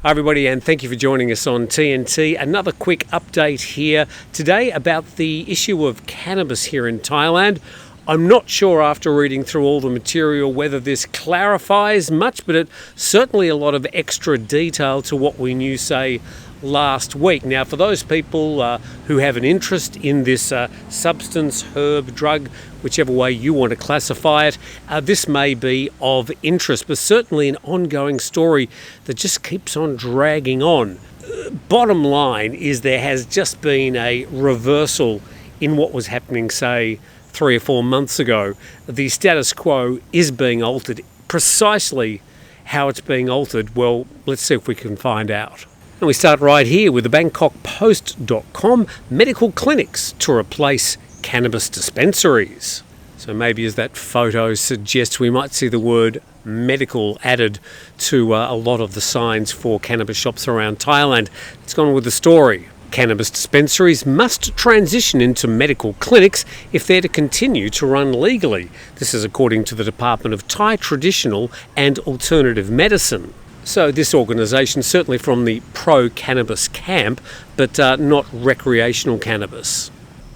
Hi everybody, and thank you for joining us on TNT. Another quick update here today about the issue of cannabis here in Thailand. I'm not sure after reading through all the material whether this clarifies much, but it certainly a lot of extra detail to what we knew, say, last week. Now, for those people who have an interest in this substance, herb, drug, whichever way you want to classify it, this may be of interest, but certainly an ongoing story that just keeps on dragging on. Bottom line is there has just been a reversal in what was happening, say, 3 or 4 months ago. The status quo is being altered. Precisely how it's being altered, well, let's see if we can find out. And we start right here with the BangkokPost.com medical clinics to replace cannabis dispensaries. So maybe as that photo suggests, we might see the word medical added to a lot of the signs for cannabis shops around Thailand. Let's go on with the story. Cannabis dispensaries must transition into medical clinics if they're to continue to run legally. This is according to the Department of Thai Traditional and Alternative Medicine. So this organisation, certainly from the pro-cannabis camp, but not recreational cannabis.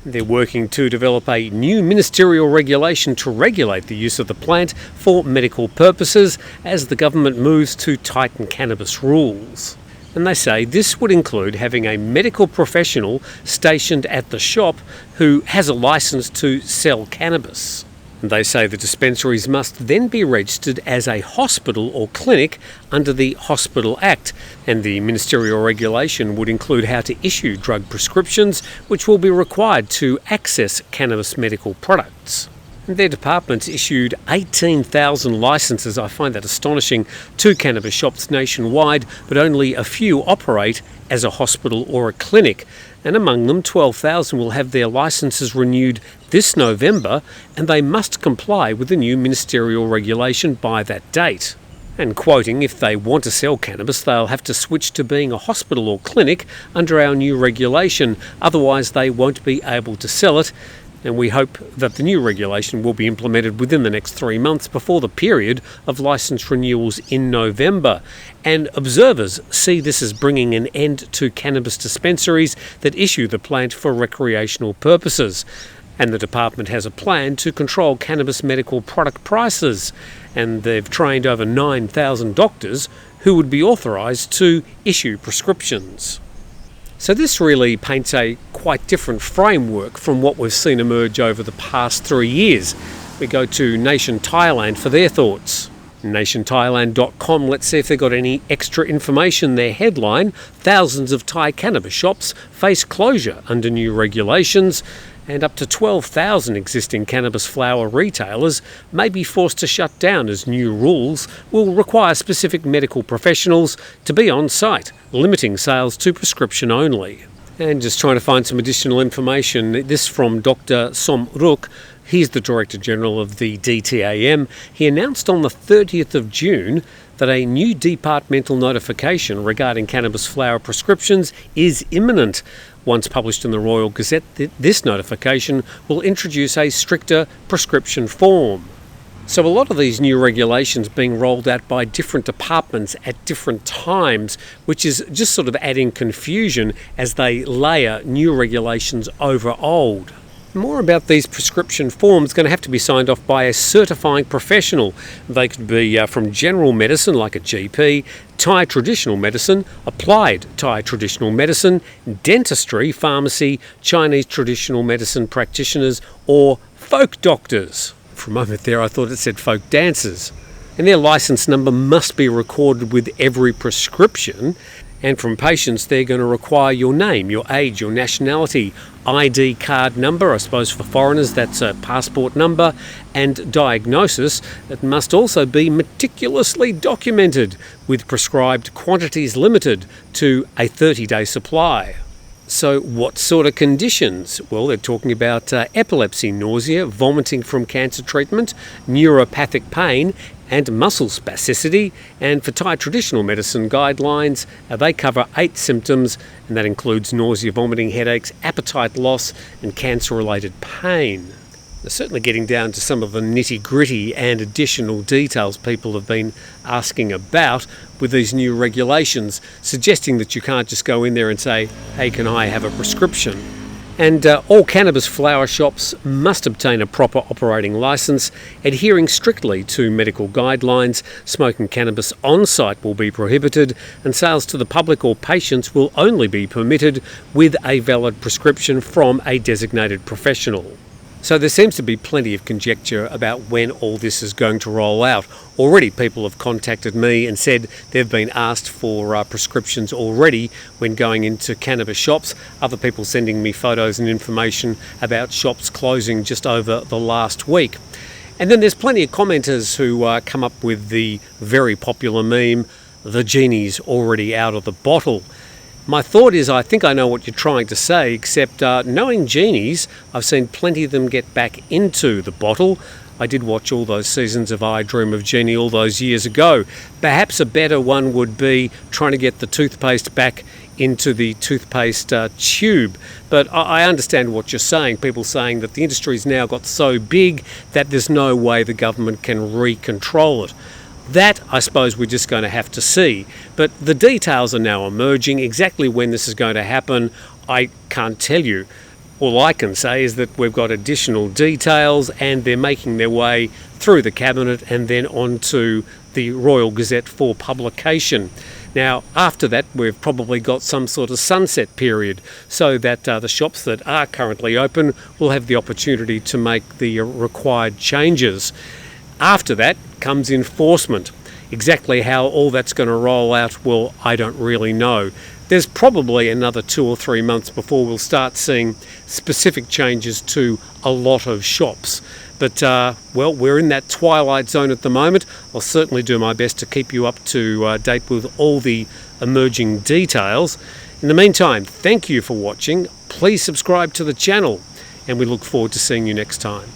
They're working to develop a new ministerial regulation to regulate the use of the plant for medical purposes as the government moves to tighten cannabis rules. And they say this would include having a medical professional stationed at the shop who has a licence to sell cannabis. And they say the dispensaries must then be registered as a hospital or clinic under the Hospital Act, and the ministerial regulation would include how to issue drug prescriptions, which will be required to access cannabis medical products. And their departments issued 18,000 licences, I find that astonishing, to cannabis shops nationwide, but only a few operate as a hospital or a clinic. And among them, 12,000 will have their licences renewed this November, and they must comply with the new ministerial regulation by that date. And quoting, if they want to sell cannabis, they'll have to switch to being a hospital or clinic under our new regulation, otherwise they won't be able to sell it. And we hope that the new regulation will be implemented within the next 3 months before the period of licence renewals in November. And observers see this as bringing an end to cannabis dispensaries that issue the plant for recreational purposes. And the department has a plan to control cannabis medical product prices. And they've trained over 9,000 doctors who would be authorised to issue prescriptions. So this really paints a quite different framework from what we've seen emerge over the past 3 years. We go to Nation Thailand for their thoughts. NationThailand.com, let's see if they've got any extra information. Their headline, thousands of Thai cannabis shops face closure under new regulations, and up to 12,000 existing cannabis flower retailers may be forced to shut down as new rules will require specific medical professionals to be on site, limiting sales to prescription only. And just trying to find some additional information, this from Dr. Somruk. He's the Director General of the DTAM. He announced on the 30th of June that a new departmental notification regarding cannabis flower prescriptions is imminent. Once published in the Royal Gazette, this notification will introduce a stricter prescription form. So a lot of these new regulations being rolled out by different departments at different times, which is just sort of adding confusion as they layer new regulations over old. More about these prescription forms going to have to be signed off by a certifying professional. They could be from general medicine, like a GP, Thai traditional medicine, applied Thai traditional medicine, dentistry, pharmacy, Chinese traditional medicine practitioners, or folk doctors. For a moment there, I thought it said folk dancers. And their licence number must be recorded with every prescription. And from patients, they're going to require your name, your age, your nationality, ID card number, I suppose for foreigners that's a passport number, and diagnosis. It must also be meticulously documented with prescribed quantities limited to a 30-day supply. So what sort of conditions? Well, they're talking about epilepsy, nausea, vomiting from cancer treatment, neuropathic pain, and muscle spasticity. And for Thai traditional medicine guidelines, they cover 8 symptoms, and that includes nausea, vomiting, headaches, appetite loss, and cancer-related pain. Certainly getting down to some of the nitty-gritty and additional details people have been asking about with these new regulations, suggesting that you can't just go in there and say, hey, can I have a prescription? And all cannabis flower shops must obtain a proper operating licence, adhering strictly to medical guidelines. Smoking cannabis on site will be prohibited, and sales to the public or patients will only be permitted with a valid prescription from a designated professional. So there seems to be plenty of conjecture about when all this is going to roll out. Already people have contacted me and said they've been asked for prescriptions already when going into cannabis shops. Other people sending me photos and information about shops closing just over the last week. And then there's plenty of commenters who come up with the very popular meme, the genie's already out of the bottle. My thought is, I think I know what you're trying to say, except knowing genies, I've seen plenty of them get back into the bottle. I did watch all those seasons of I Dream of Genie all those years ago. Perhaps a better one would be trying to get the toothpaste back into the toothpaste tube. But I understand what you're saying. People saying that the industry's now got so big that there's no way the government can re-control it. That, I suppose, we're just going to have to see. But the details are now emerging. Exactly when this is going to happen, I can't tell you. All I can say is that we've got additional details and they're making their way through the Cabinet and then onto the Royal Gazette for publication. Now, after that, we've probably got some sort of sunset period so that the shops that are currently open will have the opportunity to make the required changes. After that comes enforcement. Exactly how all that's going to roll out, well, I don't really know. There's probably another 2 or 3 months before we'll start seeing specific changes to a lot of shops. But, well, we're in that twilight zone at the moment. I'll certainly do my best to keep you up to date with all the emerging details. In the meantime, thank you for watching. Please subscribe to the channel, and we look forward to seeing you next time.